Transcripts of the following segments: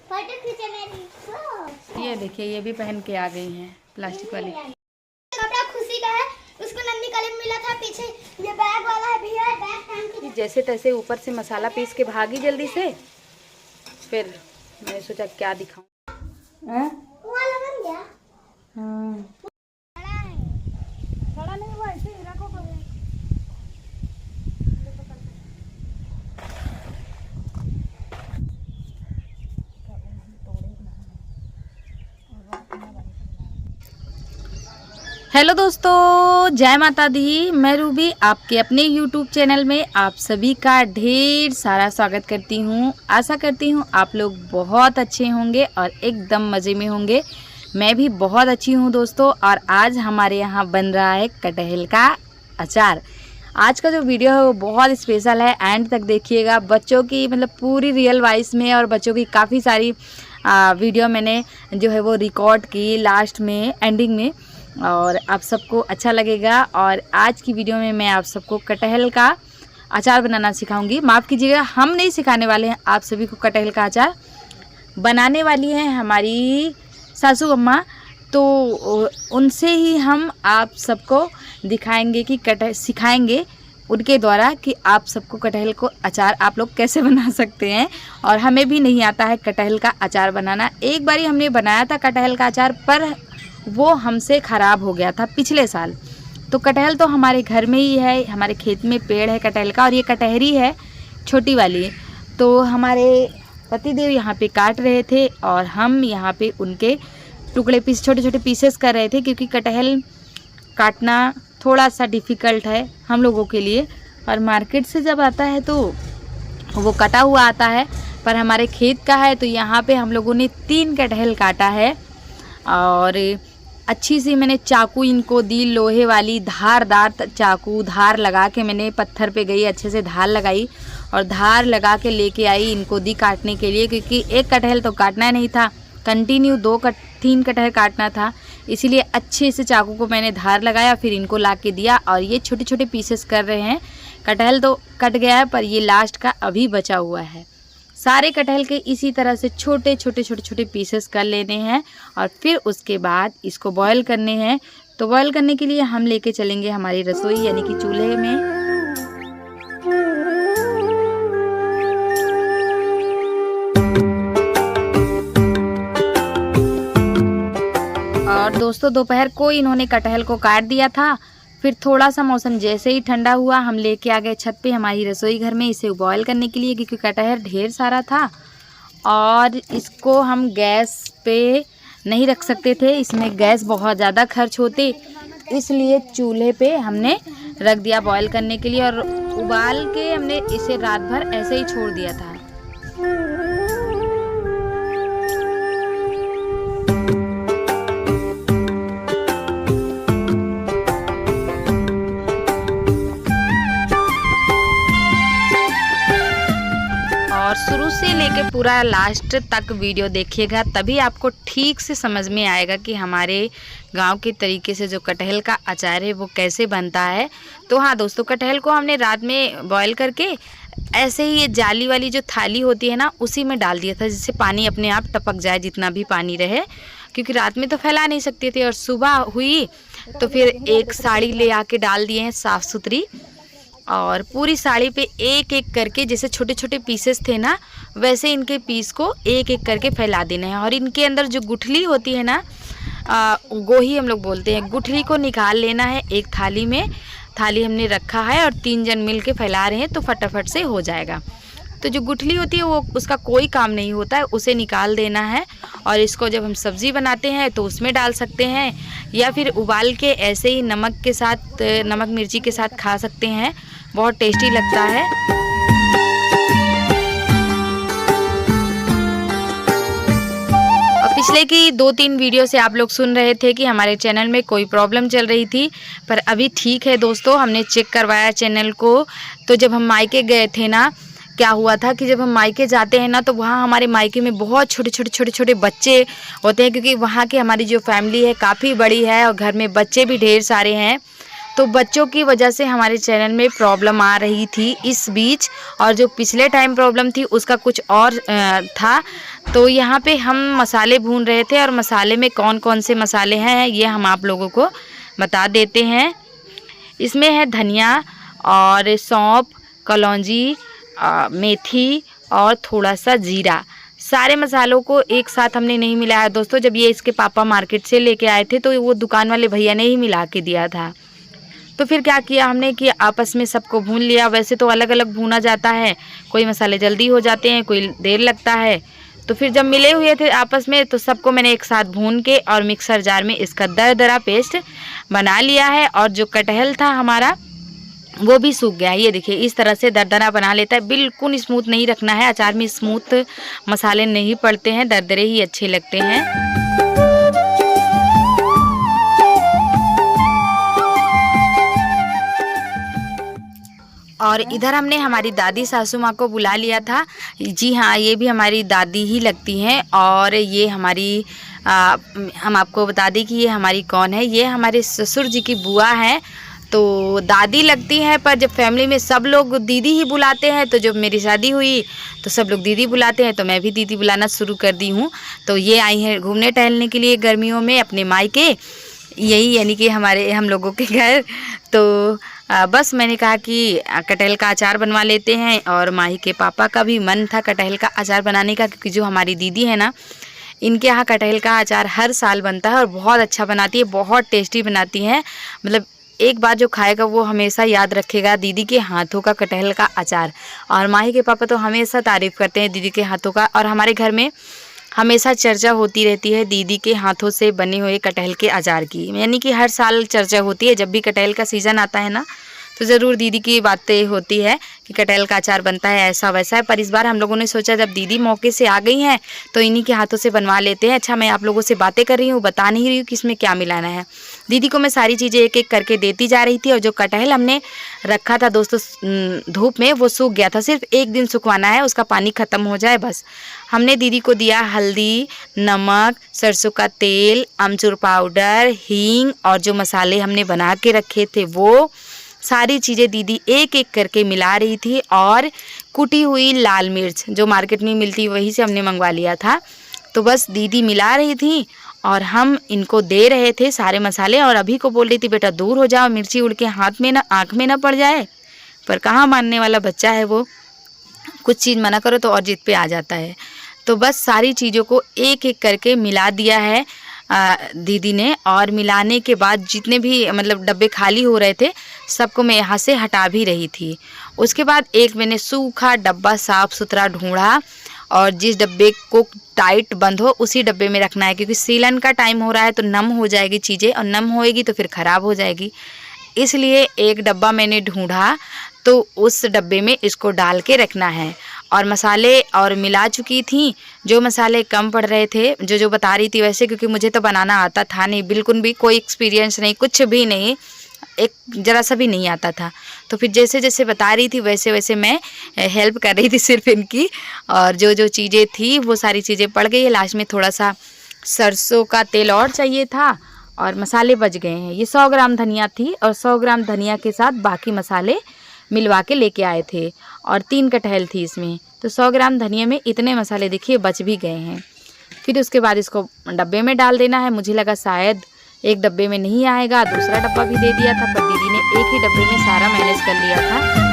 Photo खींचे मेरी। ये देखिए, ये भी पहन के आ गई हैं प्लास्टिक वाली। कपड़ा खुशी का है, उसको नन्ही कलम मिला था पीछे। ये बैग वाला है भैया, बैग टांग के जैसे तैसे ऊपर से मसाला पीस के भागी जल्दी से। फिर मैंने सोचा क्या दिखाऊं। वाला बन गया। बड़ा नहीं हुआ, ऐसे ही रखो। हेलो दोस्तों, जय माता दी। मैं रूबी आपके अपने YouTube चैनल में आप सभी का ढेर सारा स्वागत करती हूँ। आशा करती हूँ आप लोग बहुत अच्छे होंगे और एकदम मज़े में होंगे। मैं भी बहुत अच्छी हूँ दोस्तों। और आज हमारे यहाँ बन रहा है कटहल का अचार। आज का जो वीडियो है वो बहुत स्पेशल है, एंड तक देखिएगा। बच्चों की मतलब पूरी रियल वॉइस में, और बच्चों की काफ़ी सारी वीडियो मैंने जो है वो रिकॉर्ड की लास्ट में, एंडिंग में, और आप सबको अच्छा लगेगा। और आज की वीडियो में मैं आप सबको कटहल का अचार बनाना सिखाऊंगी। माफ़ कीजिएगा, हम नहीं सिखाने वाले हैं आप सभी को कटहल का अचार। बनाने वाली हैं हमारी सासू अम्मा, तो उनसे ही हम आप सबको दिखाएंगे कि सिखाएंगे उनके द्वारा कि आप सबको कटहल को अचार आप लोग कैसे बना सकते हैं। और हमें भी नहीं आता है कटहल का अचार बनाना। एक बारी हमने बनाया था कटहल का अचार, पर वो हमसे ख़राब हो गया था पिछले साल। तो कटहल तो हमारे घर में ही है, हमारे खेत में पेड़ है कटहल का, और ये कटहरी है छोटी वाली। तो हमारे पतिदेव यहाँ पे काट रहे थे और हम यहाँ पे उनके टुकड़े छोटे छोटे पीसेस कर रहे थे, क्योंकि कटहल काटना थोड़ा सा डिफ़िकल्ट है हम लोगों के लिए। और मार्केट से जब आता है तो वो कटा हुआ आता है, पर हमारे खेत का है। तो यहाँ पे हम लोगों ने 3 कटहल काटा है, और अच्छी सी मैंने चाकू इनको दी, लोहे वाली धारदार चाकू। धार लगा के मैंने पत्थर पे गई, अच्छे से धार लगाई और धार लगा के लेके आई, इनको दी काटने के लिए। क्योंकि एक कटहल तो काटना नहीं था, कंटिन्यू 3 कटहल काटना था, इसीलिए अच्छे से चाकू को मैंने धार लगाया, फिर इनको ला के दिया। और ये छोटे छोटे पीसेस कर रहे हैं। कटहल तो कट गया है, पर ये लास्ट का अभी बचा हुआ है। सारे कटहल के इसी तरह से छोटे छोटे पीसेस कर लेने हैं, और फिर उसके बाद इसको बॉयल करने हैं। तो बॉयल करने के लिए हम लेके चलेंगे हमारी रसोई, यानी कि चूल्हे में। और दोस्तों, दोपहर को इन्होंने कटहल को काट दिया था। फिर थोड़ा सा मौसम जैसे ही ठंडा हुआ, हम लेके आ गए छत पे हमारी रसोई घर में इसे बॉयल करने के लिए, क्योंकि कटहल ढेर सारा था और इसको हम गैस पे नहीं रख सकते थे, इसमें गैस बहुत ज़्यादा खर्च होते, इसलिए चूल्हे पे हमने रख दिया बॉयल करने के लिए। और उबाल के हमने इसे रात भर ऐसे ही छोड़ दिया था। और शुरू से लेके पूरा लास्ट तक वीडियो देखिएगा, तभी आपको ठीक से समझ में आएगा कि हमारे गांव के तरीके से जो कटहल का अचार है वो कैसे बनता है। तो हाँ दोस्तों, कटहल को हमने रात में बॉयल करके ऐसे ही ये जाली वाली जो थाली होती है ना, उसी में डाल दिया था, जिससे पानी अपने आप टपक जाए, जितना भी पानी रहे, क्योंकि रात में तो फैला नहीं सकते थे। और सुबह हुई तो फिर एक साड़ी ले आके डाल दिए हैं साफ़ सुथरी, और पूरी साड़ी पे एक एक करके, जैसे छोटे छोटे पीसेस थे ना, वैसे इनके पीस को एक एक करके फैला देना है। और इनके अंदर जो गुठली होती है ना, गोही हम लोग बोलते हैं, गुठली को निकाल लेना है एक थाली में। थाली हमने रखा है और 3 जन मिल के फैला रहे हैं, तो फटाफट से हो जाएगा। तो जो गुठली होती है वो उसका कोई काम नहीं होता है, उसे निकाल देना है। और इसको जब हम सब्ज़ी बनाते हैं तो उसमें डाल सकते हैं, या फिर उबाल के ऐसे ही नमक के साथ, नमक मिर्ची के साथ खा सकते हैं, बहुत टेस्टी लगता है। और पिछले की 2-3 वीडियो से आप लोग सुन रहे थे कि हमारे चैनल में कोई प्रॉब्लम चल रही थी, पर अभी ठीक है दोस्तों। हमने चेक करवाया चैनल को। तो जब हम मायके गए थे ना, क्या हुआ था कि जब हम मायके जाते हैं ना, तो वहाँ हमारे मायके में बहुत छोटे छोटे बच्चे होते हैं, क्योंकि वहाँ की हमारी जो फैमिली है काफ़ी बड़ी है और घर में बच्चे भी ढेर सारे हैं। तो बच्चों की वजह से हमारे चैनल में प्रॉब्लम आ रही थी इस बीच, और जो पिछले टाइम प्रॉब्लम थी उसका कुछ और था। तो यहाँ पे हम मसाले भून रहे थे, और मसाले में कौन कौन से मसाले हैं ये हम आप लोगों को बता देते हैं। इसमें है धनिया और सौंफ, कलौंजी, मेथी और थोड़ा सा जीरा। सारे मसालों को एक साथ हमने नहीं मिलाया दोस्तों। जब ये इसके पापा मार्केट से लेके आए थे तो वो दुकान वाले भैया ने ही मिला के दिया था। तो फिर क्या किया हमने कि आपस में सबको भून लिया। वैसे तो अलग अलग भूना जाता है, कोई मसाले जल्दी हो जाते हैं, कोई देर लगता है। तो फिर जब मिले हुए थे आपस में तो सबको मैंने एक साथ भून के और मिक्सर जार में इसका दरदरा पेस्ट बना लिया है। और जो कटहल था हमारा वो भी सूख गया। ये देखिए इस तरह से दरदरा बना लेता है। बिल्कुल स्मूथ नहीं रखना है, अचार में स्मूथ मसाले नहीं पड़ते हैं, दरदरे ही अच्छे लगते हैं। और इधर हमने हमारी दादी सासू माँ को बुला लिया था। जी हाँ, ये भी हमारी दादी ही लगती हैं। और ये हमारी हम आपको बता दें कि ये हमारी कौन है। ये हमारे ससुर जी की बुआ है। तो दादी लगती हैं, पर जब फैमिली में सब लोग दीदी ही बुलाते हैं, तो जब मेरी शादी हुई तो सब लोग दीदी बुलाते हैं, तो मैं भी दीदी बुलाना शुरू कर दी हूँ। तो ये आई हैं घूमने टहलने के लिए गर्मियों में अपने मायके, यही यानी कि हम लोगों के घर। तो बस मैंने कहा कि कटहल का अचार बनवा लेते हैं। और माही के पापा का भी मन था कटहल का अचार बनाने का, क्योंकि जो हमारी दीदी है ना, इनके यहाँ कटहल का अचार हर साल बनता है और बहुत अच्छा बनाती है, बहुत टेस्टी बनाती हैं। मतलब एक बार जो खाएगा वो हमेशा याद रखेगा दीदी के हाथों का कटहल का अचार। और माही के पापा तो हमेशा तारीफ़ करते हैं दीदी के हाथों का। और हमारे घर में हमेशा चर्चा होती रहती है दीदी के हाथों से बने हुए कटहल के अचार की, यानी कि हर साल चर्चा होती है। जब भी कटहल का सीज़न आता है ना, तो ज़रूर दीदी की बातें होती है कि कटहल का अचार बनता है, ऐसा वैसा है। पर इस बार हम लोगों ने सोचा जब दीदी मौके से आ गई हैं तो इन्हीं के हाथों से बनवा लेते हैं। अच्छा, मैं आप लोगों से बातें कर रही हूँ, बता नहीं रही हूँ कि इसमें क्या मिलाना है। दीदी को मैं सारी चीज़ें एक एक करके देती जा रही थी। और जो कटहल हमने रखा था दोस्तों धूप में, वो सूख गया था। सिर्फ एक दिन सुखवाना है, उसका पानी ख़त्म हो जाए बस। हमने दीदी को दिया हल्दी, नमक, सरसों का तेल, अमचूर पाउडर, हींग, और जो मसाले हमने बना के रखे थे वो सारी चीज़ें दीदी एक एक करके मिला रही थी। और कुटी हुई लाल मिर्च जो मार्केट में मिलती वहीं से हमने मंगवा लिया था। तो बस दीदी मिला रही थी और हम इनको दे रहे थे सारे मसाले। और अभी को बोल रही थी बेटा दूर हो जाओ, मिर्ची उड़ के हाथ में ना आँख में ना पड़ जाए। पर कहाँ मानने वाला बच्चा है वो, कुछ चीज़ मना करो तो और जिद पे आ जाता है। तो बस सारी चीज़ों को एक एक करके मिला दिया है दीदी ने। और मिलाने के बाद जितने भी मतलब डब्बे खाली हो रहे थे सबको मैं यहाँ से हटा भी रही थी। उसके बाद एक मैंने सूखा डब्बा साफ़ सुथरा ढूंढा, और जिस डब्बे को टाइट बंद हो उसी डब्बे में रखना है, क्योंकि सीलन का टाइम हो रहा है तो नम हो जाएगी चीज़ें, और नम होएगी तो फिर ख़राब हो जाएगी। इसलिए एक डब्बा मैंने ढूंढा, तो उस डब्बे में इसको डाल के रखना है। और मसाले और मिला चुकी थी, जो मसाले कम पड़ रहे थे जो बता रही थी वैसे, क्योंकि मुझे तो बनाना आता था नहीं, बिल्कुल भी कोई एक्सपीरियंस नहीं, कुछ भी नहीं, एक ज़रा सा भी नहीं आता था। तो फिर जैसे जैसे बता रही थी वैसे वैसे मैं हेल्प कर रही थी सिर्फ इनकी। और जो जो चीज़ें थी वो सारी चीज़ें पड़ गई है। लास्ट में थोड़ा सा सरसों का तेल और चाहिए था, और मसाले बच गए हैं। ये 100 ग्राम धनिया थी, और 100 ग्राम धनिया के साथ बाकी मसाले मिलवा के लेके आए थे। और 3 कटहल थी इसमें, तो 100 ग्राम धनिया में इतने मसाले देखिए बच भी गए हैं। फिर उसके बाद इसको डब्बे में डाल देना है। मुझे लगा शायद एक डब्बे में नहीं आएगा, दूसरा डब्बा भी दे दिया था, पर दीदी ने एक ही डब्बे में सारा मैनेज कर लिया था।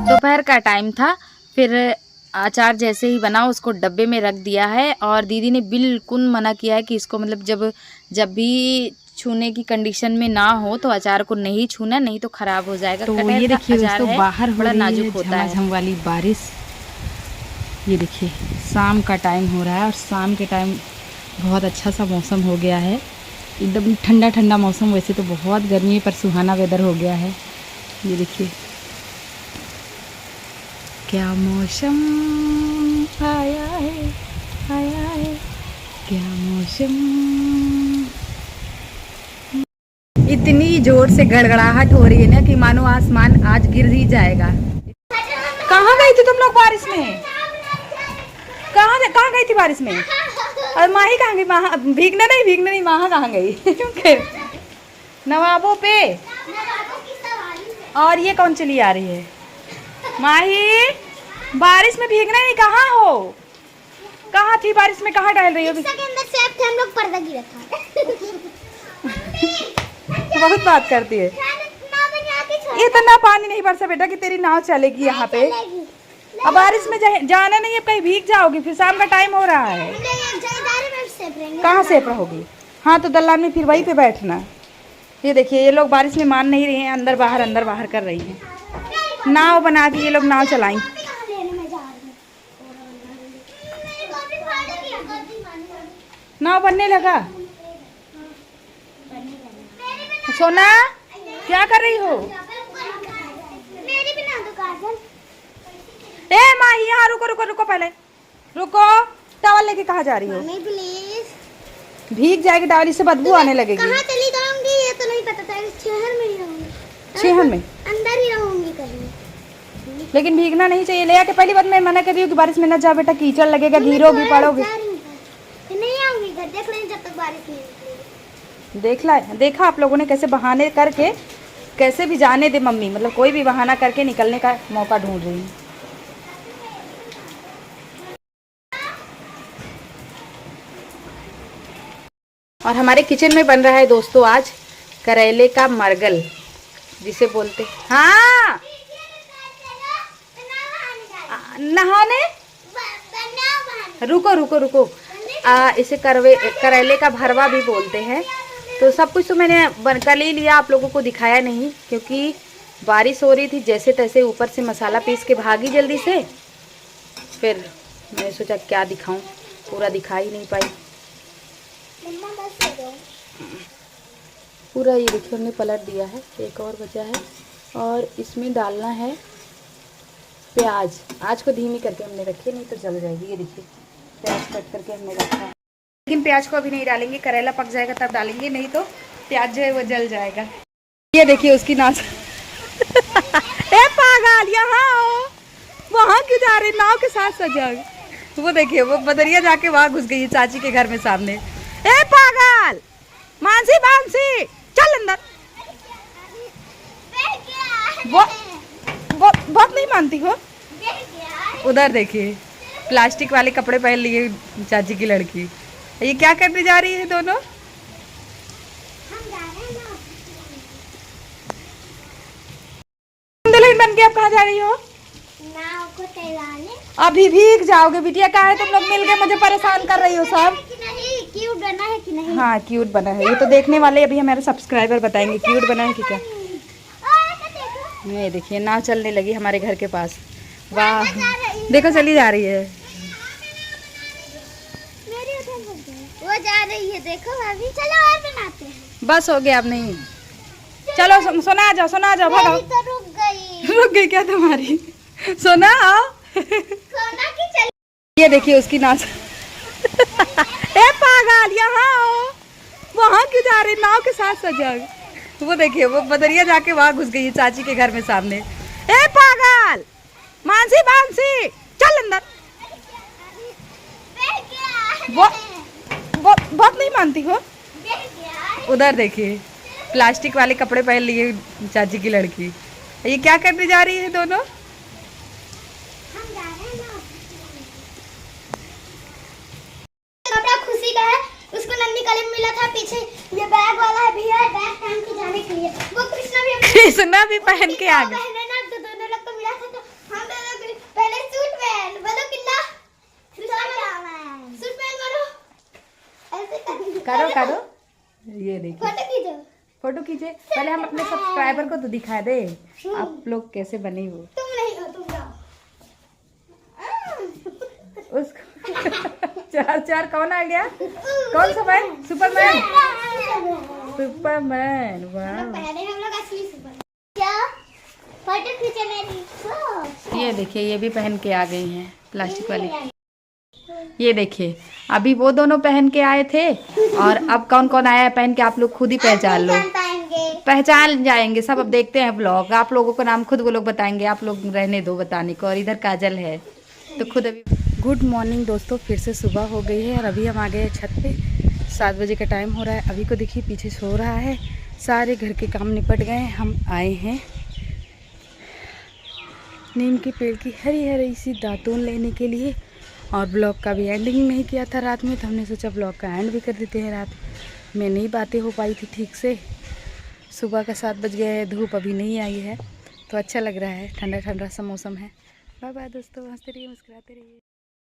दोपहर का टाइम था, फिर अचार जैसे ही बना उसको डब्बे में रख दिया है। और दीदी ने बिल्कुल मना किया है कि इसको मतलब जब भी छूने की कंडीशन में ना हो तो अचार को नहीं छूना, नहीं तो ख़राब हो जाएगा। तो ये देखिए दोस्तों, बाहर बड़ा नाजुक होता है, झमाझम वाली बारिश। ये देखिए शाम का टाइम हो रहा है, और शाम के टाइम बहुत अच्छा सा मौसम हो गया है, एकदम ठंडा ठंडा मौसम। वैसे तो बहुत गर्मी पर सुहाना वेदर हो गया है। ये देखिए क्या मौसम आया है, आया है, क्या मौसम जोर से गड़गड़ाहट हो रही है ना कि मानो आसमान आज गिर ही जाएगा। कहाँ गई थी तुम लोग बारिश में? कहाँ गई थी बारिश में? और माही कहाँ गई? भीगने नहीं माहा कहाँ गई? नवाबों पे। और ये कौन चली आ रही है? माही बारिश में भीगने नहीं, कहाँ हो? कहाँ थी बारिश में? कहाँ टहल रही हो? रिक्शा के अंदर सेफ थे हम लोग, पर्दा गिरा था। बहुत बात करती है। इतना पानी नहीं बरसा बेटा कि तेरी नाव चलेगी यहाँ पे। अब बारिश में जाना नहीं है, कहीं भीग जाओगी, फिर शाम का टाइम हो रहा है। कहाँ सेफ रहोगी? हाँ तो दलान में फिर वहीं पे बैठना। ये देखिए ये लोग बारिश में मान नहीं रहे हैं, अंदर बाहर कर रही हैं। नाव बना के ये लोग नाव चलाएं। नाव बनने लगा। सोना क्या कर रही हो? ए माही यहाँ रुको पहले रुको। टॉवल लेके कहाँ जा रही हो? प्लीज। भीग जाएगी टॉवल, इससे बदबू आने लगेगी। कहाँ चली जाऊंगी ये तो नहीं पता था। शहर में ही रहूंगी। शहर में अंदर ही रहूंगी कहीं। लेकिन भीगना नहीं चाहिए। ले आके पहली बात मैं मना कर रही हूँ कि बारिश में न जा बेटा, कीचड़ लगेगा, गिरोगी पड़ोगी। नहीं आऊंगी घर, देख लेंगे जब तक बारिश नहीं निकलेगी। देखा आप लोगों ने कैसे बहाने करके, कैसे भी जाने दे मम्मी, मतलब कोई भी बहाना करके निकलने का मौका ढूंढ रही है। और हमारे किचन में बन रहा है दोस्तों आज करेले का मरगल जिसे बोलते। हाँ नहाने रुको। इसे करेले का भरवा भी बोलते हैं। तो सब कुछ तो मैंने कर ही लिया, आप लोगों को दिखाया नहीं क्योंकि बारिश हो रही थी। जैसे तैसे ऊपर से मसाला पीस के भागी जल्दी से, फिर मैंने सोचा क्या दिखाऊं, पूरा दिखा ही नहीं पाई। पूरा ये देखिए हमने पलट दिया है, एक और बचा है। और इसमें डालना है प्याज। आज को धीमी करके हमने रखी है, नहीं तो जल जाएगी। ये देखिए प्याज कट करके हमने रखा है, लेकिन प्याज को अभी नहीं डालेंगे, करेला पक जाएगा तब डालेंगे, नहीं तो प्याज जो है वो जल जाएगा। ये देखिए उसकी नाच। ए पागल यहाँ आओ, वहाँ क्यों जा रही? नाव के साथ सजा। वो देखिए वो बदरिया जाके वहाँ घुस गई चाची के घर में सामने। ए पागल मानसी चल अंदर। वो बहुत नहीं मानती हो। उधर देखिए प्लास्टिक वाले कपड़े पहन लिए चाची की लड़की। ये क्या करने जा रही है दोनों? दुल्हन बन के अब कहाँ जा रही हो? नाव को तैराने। अभी भीग जाओगे बिटिया, क्या है तुम लोग मिल के मुझे परेशान कर रही हो सब। क्यूट बना है कि नहीं? हाँ क्यूट बना है, ये तो देखने वाले अभी हमारे सब्सक्राइबर बताएंगे क्यूट बना है कि क्या। ये देखिए नाव चलने लगी हमारे घर के पास। वाह देखो चली जा रही है। वो जा रही है देखो भाभी। चलो और बनाते हैं। बस हो गया अब नहीं। चलो सोना आ जाओ भागो। तो रुक गई क्या तुम्हारी? सोना आओ। सोना की चल। ये देखिए उसकी नाच। ए पागल यहाँ आओ, वहाँ क्यों जा रही? नाव के साथ सजा। वो देखिए वो बदरिया जाके वहाँ घुस गई चाची के घर में सामने। ए पागल मानसी चल अंदर। वो बहुत नहीं मानती हो। उधर देखिए प्लास्टिक वाले कपड़े पहन लिए चाची की लड़की। ये क्या करने जा रही है दोनों? कपड़ा खुशी का है, उसको नन्ही कलम मिला था पीछे। ये बैग वाला है भैया, बैग पहन के जाने के लिए। वो कृष्णा भी पहन के आ गए। तो दोनों लोग को मिला था, तो हम दोनों पहले सूट पहन बोलो किल्ला सूट पहन करो, ऐसे करो। ये देखिए फोटो खींचे। पहले हम अपने सब्सक्राइबर को तो दिखा दे आप लोग कैसे बनी हो। तुम नहीं हो, तुम जाओ। उसको चार कौन आ गया? कौन सा मैन? सुपरमैन। वाह पहले हम लोग असली सुपरमैन। क्या फोटो खींचे मेरी? ये देखिए ये भी पहन के आ गई हैं प्लास्टिक वाली। ये देखिए, अभी वो दोनों पहन के आए थे और अब कौन कौन आया है पहन के, आप लोग खुद ही पहचान लो, पहचान जाएंगे सब। अब देखते हैं ब्लॉग, आप लोगों को नाम खुद वो लोग बताएंगे, आप लोग रहने दो बताने को। और इधर काजल है तो खुद अभी। गुड मॉर्निंग दोस्तों, फिर से सुबह हो गई है और अभी हम आ गए छत पे। 7 बजे का टाइम हो रहा है। अभी को देखिए पीछे सो रहा है, सारे घर के काम निपट गए। हम आए हैं नीम के पेड़ की हरी हरी सी दातून लेने के लिए। और ब्लॉग का भी एंडिंग नहीं किया था रात में, तो हमने सोचा ब्लॉग का एंड भी कर देते हैं। रात में नहीं बातें हो पाई थी ठीक से। सुबह का 7 बज गए हैं, धूप अभी नहीं आई है तो अच्छा लग रहा है, ठंडा ठंडा सा मौसम है। बाय बाय दोस्तों, हंसते रहिए मुस्कुराते रहिए।